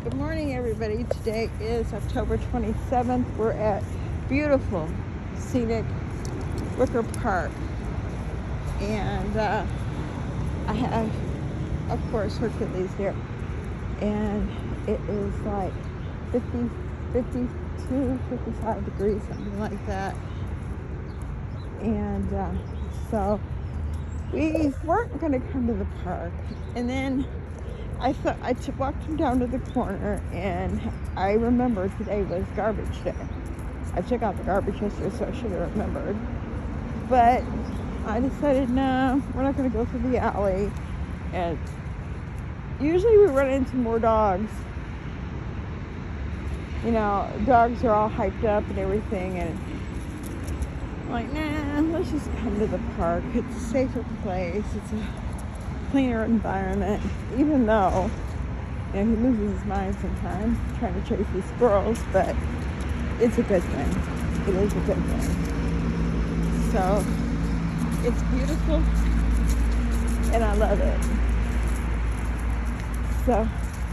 Good morning, everybody. Today is October 27th. We're at beautiful, scenic Wicker Park. And I have, of course, Hercules here. And it is like 52, 55 degrees, something like that. And so we weren't going to come to the park. And then I walked him down to the corner, and I remembered today was garbage day. I took out the garbage yesterday, so I should have remembered. But I decided, no, we're not going to go through the alley. And usually we run into more dogs. You know, dogs are all hyped up and everything, and I'm like, nah, let's just come to the park. It's a safer place. It's a cleaner environment, even though, you know, he loses his mind sometimes trying to chase these squirrels, but it's a good thing. It is a good thing. So it's beautiful and I love it. So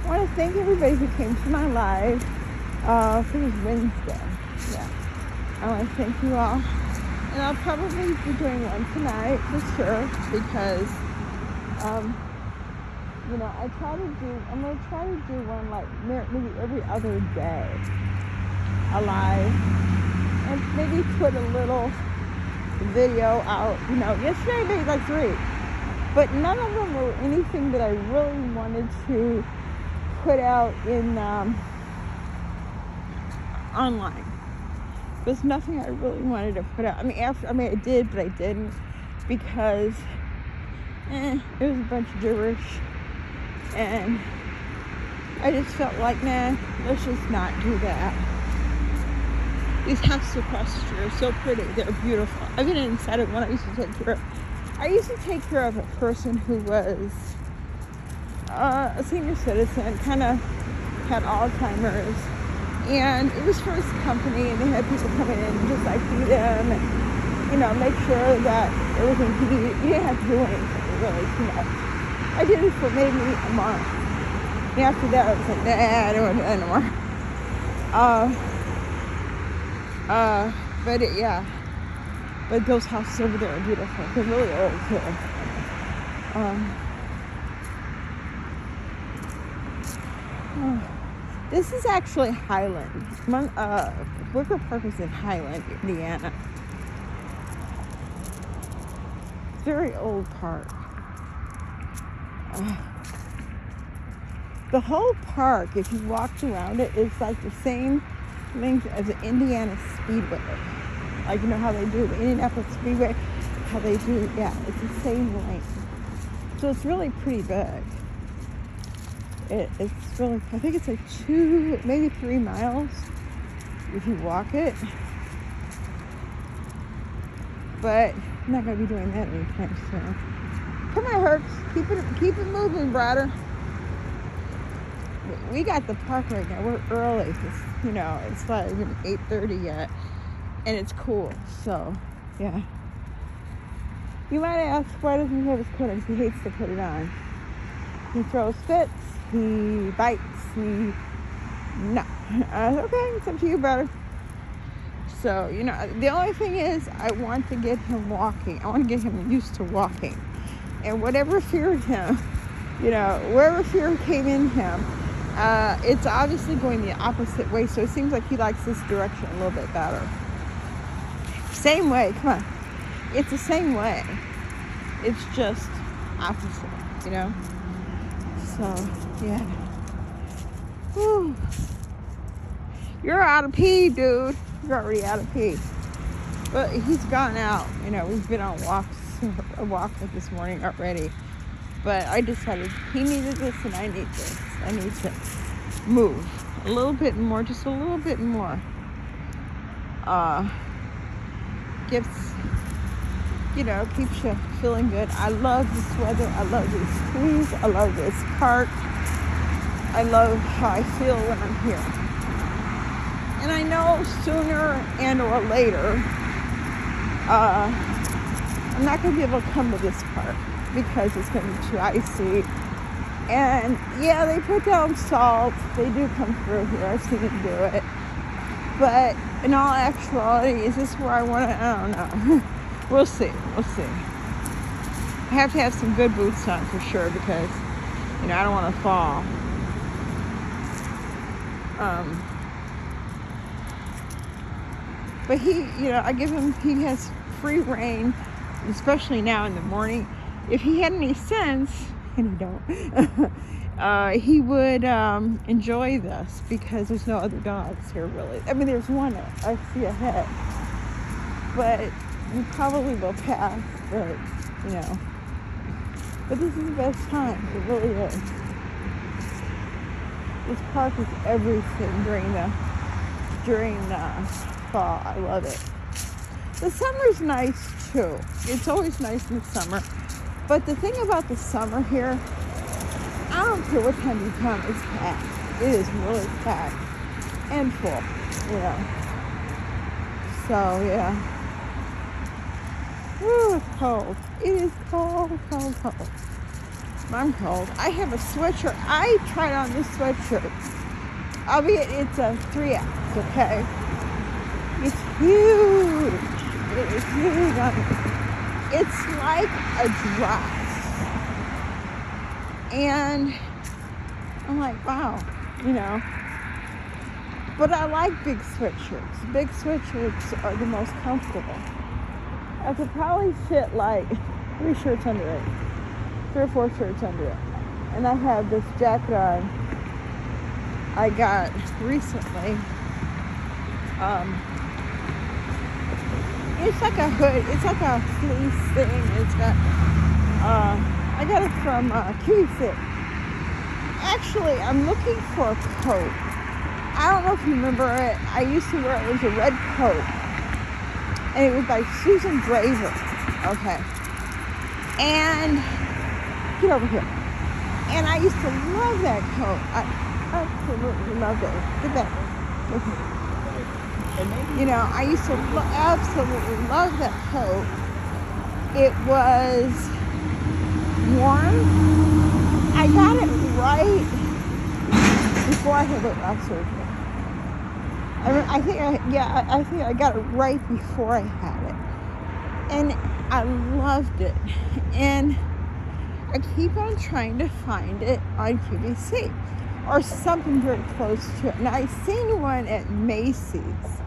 I want to thank everybody who came to my live. It was Wednesday. Yeah. I want to thank you all. And I'll probably be doing one tonight for sure, because you know, I'm going to try to do one like maybe every other day, a live, and maybe put a little video out. You know, yesterday I made like 3, but none of them were anything that I really wanted to put out in online. There's nothing I really wanted to put out. I mean, I did, but I didn't, because it was a bunch of gibberish, and I just felt like, nah, let's just not do that. These houses across the street are so pretty. They're beautiful. I've been inside of one I used to take care of. I used to take care of a person who was a senior citizen, kind of had Alzheimer's, and it was for his company, and they had people come in and just like feed him and, you know, make sure that everything he needed. You didn't have to do anything really too much. I did it for maybe a month. And after that, I was like, nah, I don't want to do that anymore. Yeah. But those houses over there are beautiful. They're really old too. This is actually Highland. Wicker Park is in Highland, Indiana. Very old park. The whole park, if you walked around it, is like the same length as the Indiana Speedway. Like, you know how they do the Indianapolis Speedway? How they do, yeah, it's the same length. So it's really pretty big. It's really, I think it's like 2, maybe 3 miles if you walk it. But I'm not going to be doing that anytime soon. Come on, Hercs. Keep it moving, brother. We got the park right now. We're early. You know, it's not even 8:30 yet. And it's cool. So, yeah. You might ask, why doesn't he have his coat on? Because he hates to put it on. He throws fits. He bites. No. Okay, it's up to you, brother. So, you know, the only thing is, I want to get him walking. I want to get him used to walking. And whatever feared him, you know, wherever fear came in him, it's obviously going the opposite way. So it seems like he likes this direction a little bit better. Same way, come on. It's the same way. It's just opposite, you know? So, yeah. Whew. You're out of pee, dude. You're already out of pee. But he's gone out. You know, we've been on a walk with this morning already. But I decided he needed this and I need this. I need to move a little bit more, just a little bit more. Gets, you know, keeps you feeling good. I love this weather. I love these trees. I love this park. I love how I feel when I'm here. And I know sooner and or later, I'm not going to be able to come to this park because it's going to be too icy And yeah, they put down salt. They do come through here. I've seen them do it. But in all actuality, is this where I want to? I don't know. We'll see. We'll see. I have to have some good boots on for sure because, I don't want to fall. But I give him, he has free reign, especially now in the morning. If he had any sense, and he don't, he would enjoy this because there's no other dogs here really. I mean, there's one I see ahead, but we probably will pass, but but this is the best time. It really is. This park is everything during the fall. I love it. The summer's nice too. It's always nice in the summer. But the thing about the summer here, I don't care what time you come, it's packed. It is really packed and full, So, yeah. Woo, it's cold. It is cold. I'm cold. I have a sweatshirt. I tried on this sweatshirt. Albeit it's a 3X, okay? It's huge. It is huge on me. It's like a dress. And I'm like, wow, But I like big sweatshirts. Big sweatshirts are the most comfortable. I could probably fit like 3 shirts under it. 3 or 4 shirts under it. And I have this jacket on I got recently. It's like a hood. It's like a fleece thing. It's got, I got it from QVC. Actually, I'm looking for a coat. I don't know if you remember it. I used to wear it. It was a red coat. And it was by Susan Draver. Okay. And, get over here. And I used to love that coat. I absolutely loved it. Get back. I used to absolutely love that coat. It was warm. I got it right before I had weight loss surgery. I think I got it right before I had it. And I loved it. And I keep on trying to find it on QVC or something very close to it. Now, I've seen one at Macy's.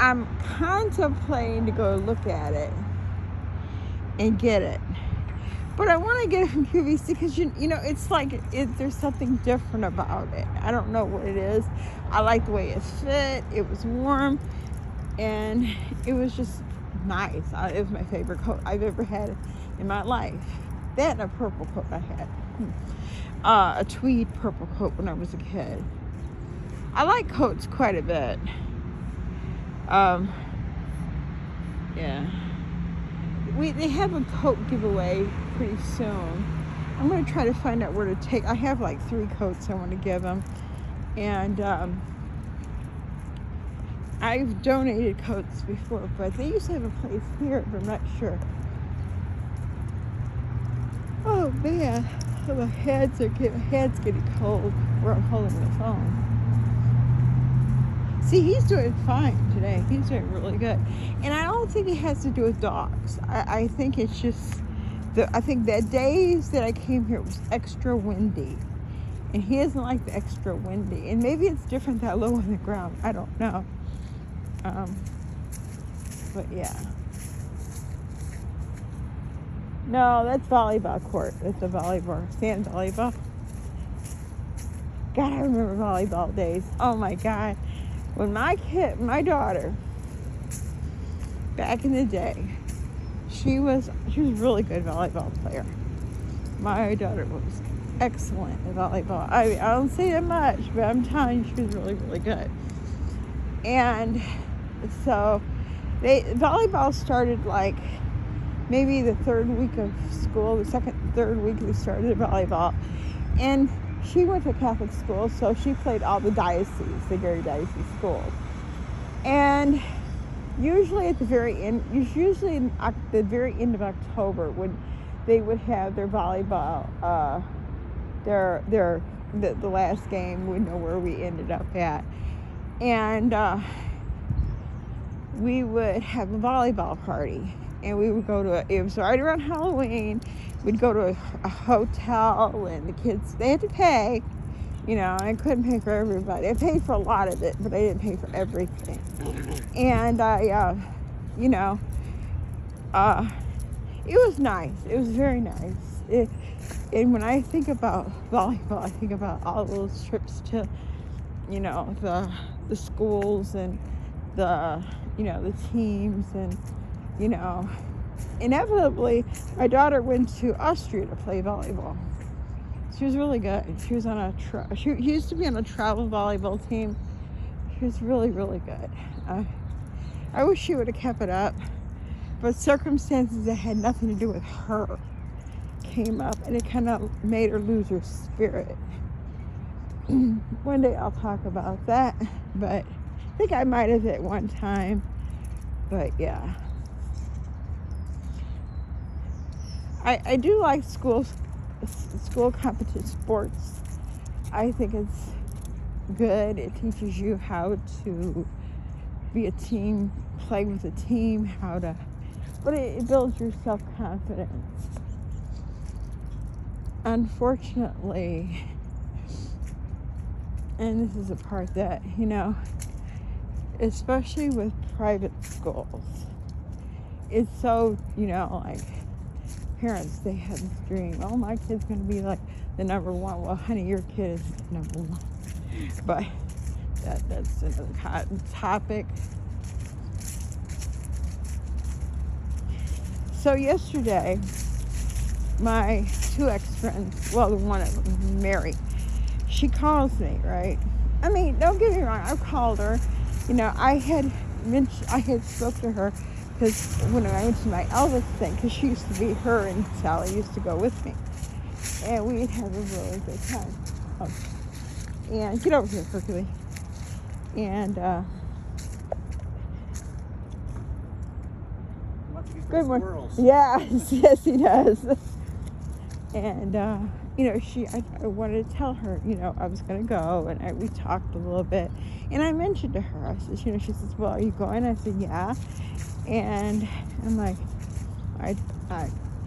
I'm contemplating to go look at it and get it. But I want to get it from QVC because, it's like there's something different about it. I don't know what it is. I like the way it fit. It was warm. And it was just nice. It was my favorite coat I've ever had in my life. That and a purple coat I had. A tweed purple coat when I was a kid. I like coats quite a bit. Yeah. They have a coat giveaway pretty soon. I'm going to try to find out where to take. I have like 3 coats I want to give them. And I've donated coats before, but they used to have a place here, but I'm not sure. Oh man, my head's getting cold where I'm holding the phone. See, he's doing fine today. He's doing really good. And I don't think it has to do with dogs. I think it's just, I think the days that I came here it was extra windy. And he doesn't like the extra windy. And maybe it's different that low on the ground. I don't know. But yeah. No, that's volleyball court. That's a volleyball, sand volleyball. God, I remember volleyball days. Oh my God. When my daughter, back in the day, she was a really good volleyball player. My daughter was excellent at volleyball. I don't say that much, but I'm telling you, she was really, really good. And so volleyball started like maybe the 3rd week of school, the 3rd week they started volleyball. And she went to Catholic school, so she played all the Gary Diocese schools. And usually at the very end, the very end of October, when they would have their volleyball the last game, we know where we ended up at. And we would have a volleyball party. And we would go to, it was right around Halloween, we'd go to a hotel, and the kids, they had to pay. You know, I couldn't pay for everybody. I paid for a lot of it, but I didn't pay for everything. And I, it was nice. It was very nice. And when I think about volleyball, I think about all those trips to, the schools and the teams, and, inevitably, my daughter went to Austria to play volleyball. She was really good. She was on she used to be on a travel volleyball team. She was really, really good. I wish she would have kept it up, but circumstances that had nothing to do with her came up, and it kind of made her lose her spirit. One day I'll talk about that, but I think I might have at one time. But yeah, I do like school competition sports. I think it's good. It teaches you how to be a team, play with a team, but it builds your self-confidence. Unfortunately, and this is a part that, especially with private schools, it's so, like, parents, they have this dream, oh, my kid's going to be like the number one. Well, honey, your kid is number one. But that's another topic. So yesterday, my two ex-friends, well, the one of them, Mary, she calls me, right? I mean, don't get me wrong, I called her. I had spoke to her because when I went to my Elvis thing, because she used to be, her and Sally used to go with me, and we'd have a really good time. Oh. And get over here quickly. And good morning. Yes, yes, he does. And I wanted to tell her, I was gonna go, and we talked a little bit, and I mentioned to her, I said, she says, well, are you going? I said, yeah. And I'm like, I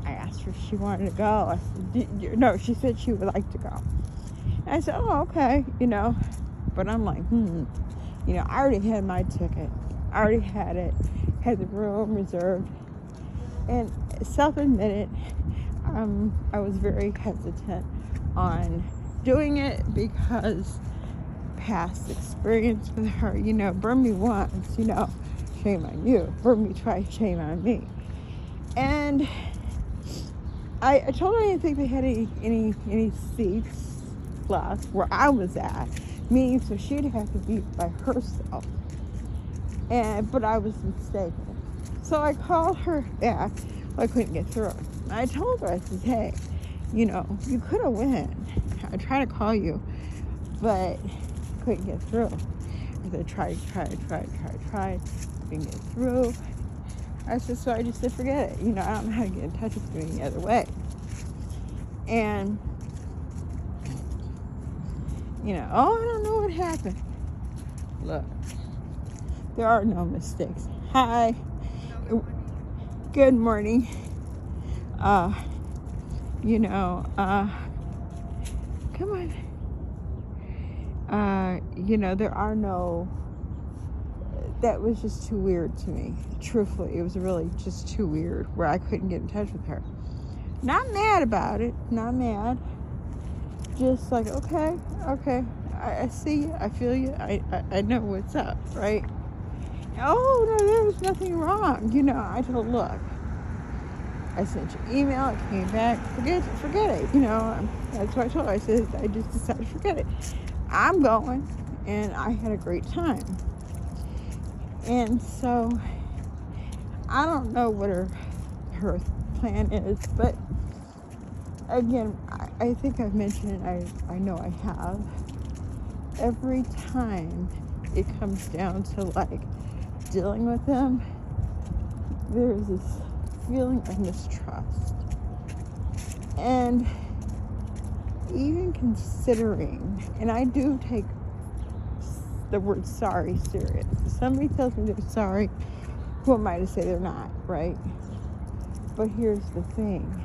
asked her if she wanted to go. I said, no, she said she would like to go. And I said, oh, okay, but I'm like, I already had my ticket. I already had it, had the room reserved, and self-admitted, I was very hesitant on doing it because past experience with her, burn me once, shame on you. Burn me twice, shame on me. And I told her I didn't think they had any seats left where I was at, meaning so she'd have to be by herself. But I was mistaken. So I called her back. I couldn't get through. I told her, I said, hey, you could have won. I tried to call you, but couldn't get through. I said, tried, couldn't get through. I said, so I just said, forget it. I don't know how to get in touch with you any other way. And, oh, I don't know what happened. Look, there are no mistakes. Hi. Good morning. Come on. There are no, that was just too weird to me. Truthfully, it was really just too weird where I couldn't get in touch with her. Not mad about it, not mad. Just like, okay, I see you, I feel you, I know what's up, right? Oh, no, there was nothing wrong. I told, look, I sent you an email, it came back, forget it, that's what I told her. I said, I just decided to forget it. I'm going, and I had a great time. And so, I don't know what her plan is, but again, I think I've mentioned it, I know I have. Every time it comes down to, like, dealing with them, there's this feeling of mistrust. And even considering, and I do take the word sorry serious. If somebody tells me they're sorry, who am I to say they're not, right? But here's the thing.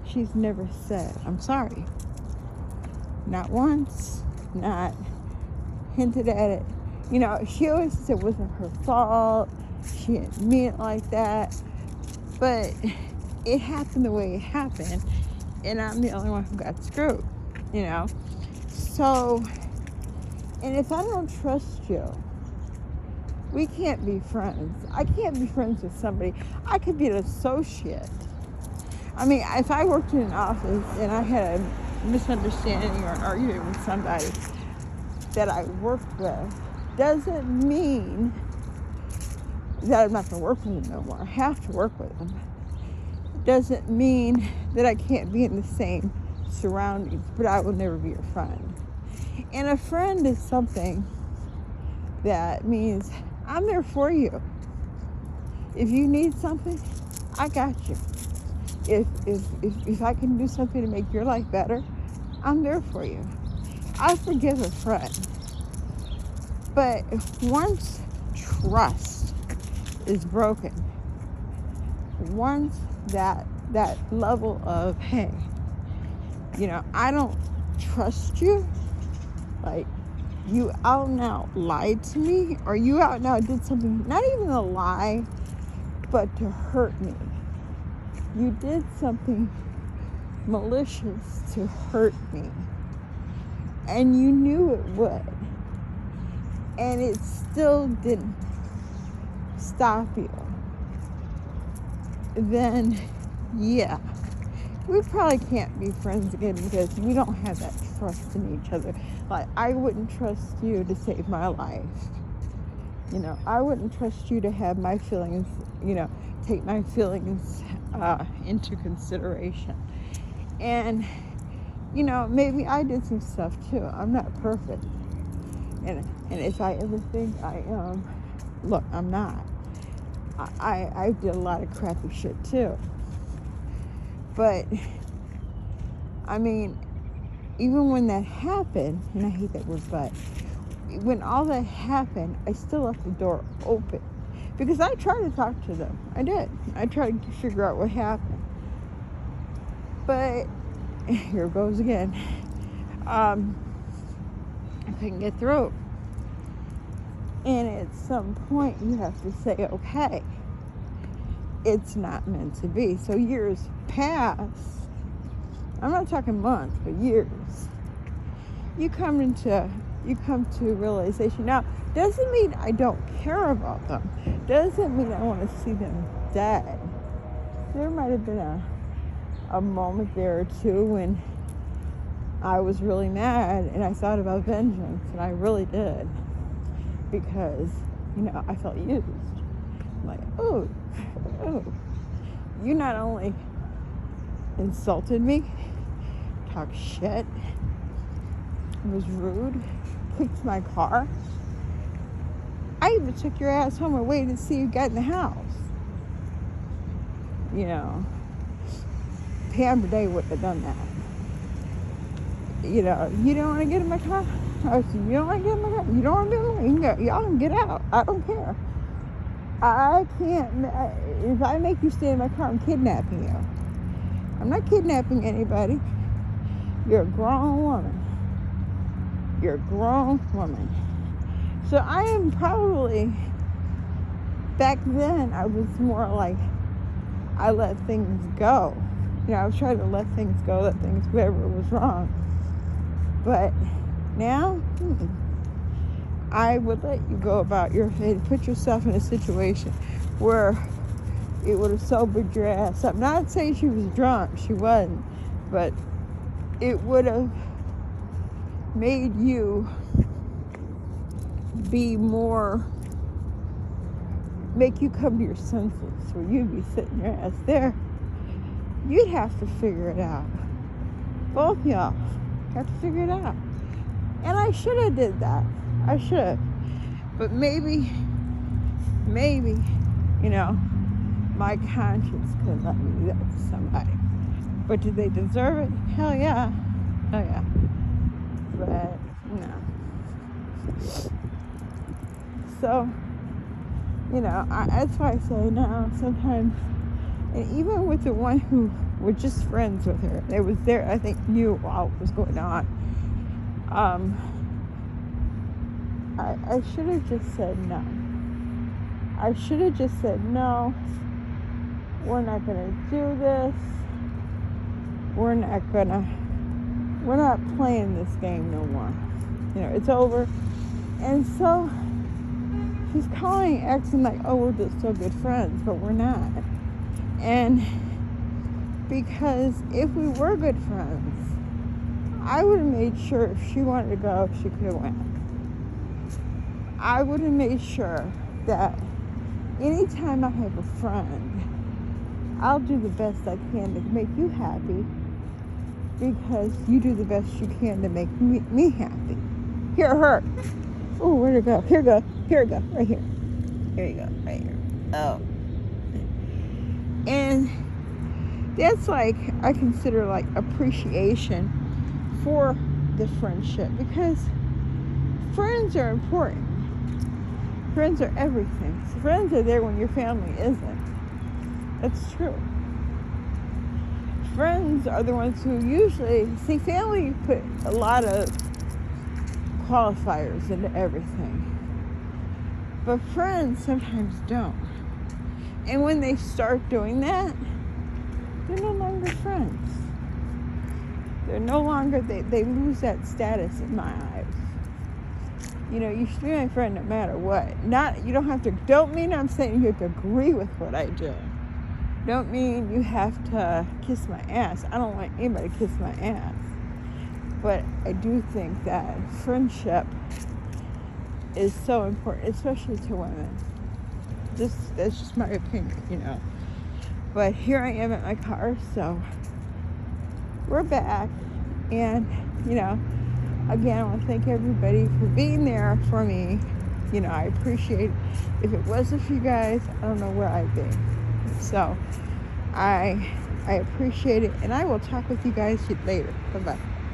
She's never said, I'm sorry. Not once, not hinted at it. You know, she always said it wasn't her fault. She didn't mean it like that. But it happened the way it happened. And I'm the only one who got screwed, you know? So, and if I don't trust you, we can't be friends. I can't be friends with somebody. I could be an associate. I mean, if I worked in an office and I had a misunderstanding or an argument with somebody that I worked with, doesn't mean that I'm not going to work with them no more. I have to work with them. Doesn't mean that I can't be in the same surroundings, but I will never be a friend. And a friend is something that means I'm there for you. If you need something, I got you. If I can do something to make your life better, I'm there for you. I forgive a friend. But once trust is broken, once that level of, hey, you know, I don't trust you, like you out and out lied to me, or you out and out did something, not even a lie, but to hurt me. You did something malicious to hurt me, and you knew it would, and it still didn't stop you. Then, yeah, we probably can't be friends again because we don't have that trust in each other. Like, I wouldn't trust you to save my life. You know, I wouldn't trust you to have my feelings, you know, take my feelings into consideration. And, you know, maybe I did some stuff too. I'm not perfect. And if I ever think I am, look, I'm not. I did a lot of crappy shit too. But, I mean, even when that happened, and I hate that word, but when all that happened, I still left the door open. Because I tried to talk to them. I did. I tried to figure out what happened. But, here goes again. I couldn't get through. And at some point, you have to say, okay, it's not meant to be. So years pass. I'm not talking months, but years. You come to realization. Now, doesn't mean I don't care about them. Doesn't mean I want to see them dead. There might have been a moment there or two when I was really mad and I thought about vengeance, and I really did. Because, you know, I felt used. I'm like, oh, you not only insulted me, talked shit, was rude, kicked my car. I even took your ass home and waited to see you get in the house. You know, Pam Day wouldn't have done that. You know, you don't want to get in my car? I said, you don't want to get in my car? You don't want to get in my car? Y'all can get out. I don't care. I can't, if I make you stay in my car, I'm kidnapping you. I'm not kidnapping anybody. You're a grown woman. You're a grown woman. So I am probably, back then, I was more like, I let things go. You know, I was trying to let things go, whatever was wrong. But now, I would let you go about your fate, put yourself in a situation where it would have sobered your ass up. Not saying she was drunk, she wasn't, but it would have made you be more, make you come to your senses, where you'd be sitting your ass there. You'd have to figure it out. Both of y'all have to figure it out. And I should have did that. I should have. But maybe, you know, my conscience couldn't let me do that to somebody. But do they deserve it? Hell yeah. Oh yeah. But no. So, that's why I say no sometimes. And even with the one who were just friends with her, they was there, I think, knew what was going on. I should have just said no. I should have just said no. We're not gonna do this. We're not playing this game no more. It's over. And so she's calling, acting like, oh, we're just so good friends, but we're not. And because if we were good friends, I would have made sure if she wanted to go, she could have went. I would have made sure that anytime I have a friend, I'll do the best I can to make you happy, because you do the best you can to make me happy. Here, her. Oh, where'd it go? Here it go. Right here. Here you go. Right here. Oh. And that's I consider appreciation for the friendship, because friends are important. Friends are everything. So friends are there when your family isn't. That's true. Friends are the ones who usually, family put a lot of qualifiers into everything. But friends sometimes don't. And when they start doing that, they're no longer friends. They're no longer, they lose that status in my eyes. You should be my friend no matter what. Don't mean I'm saying you have to agree with what I do. Don't mean you have to kiss my ass. I don't want anybody to kiss my ass. But I do think that friendship is so important, especially to women. That's just my opinion, But here I am at my car, so we're back. And, again, I want to thank everybody for being there for me. I appreciate it. If it wasn't for you guys, I don't know where I'd be. So I appreciate it, and I will talk with you guys later. Bye-bye.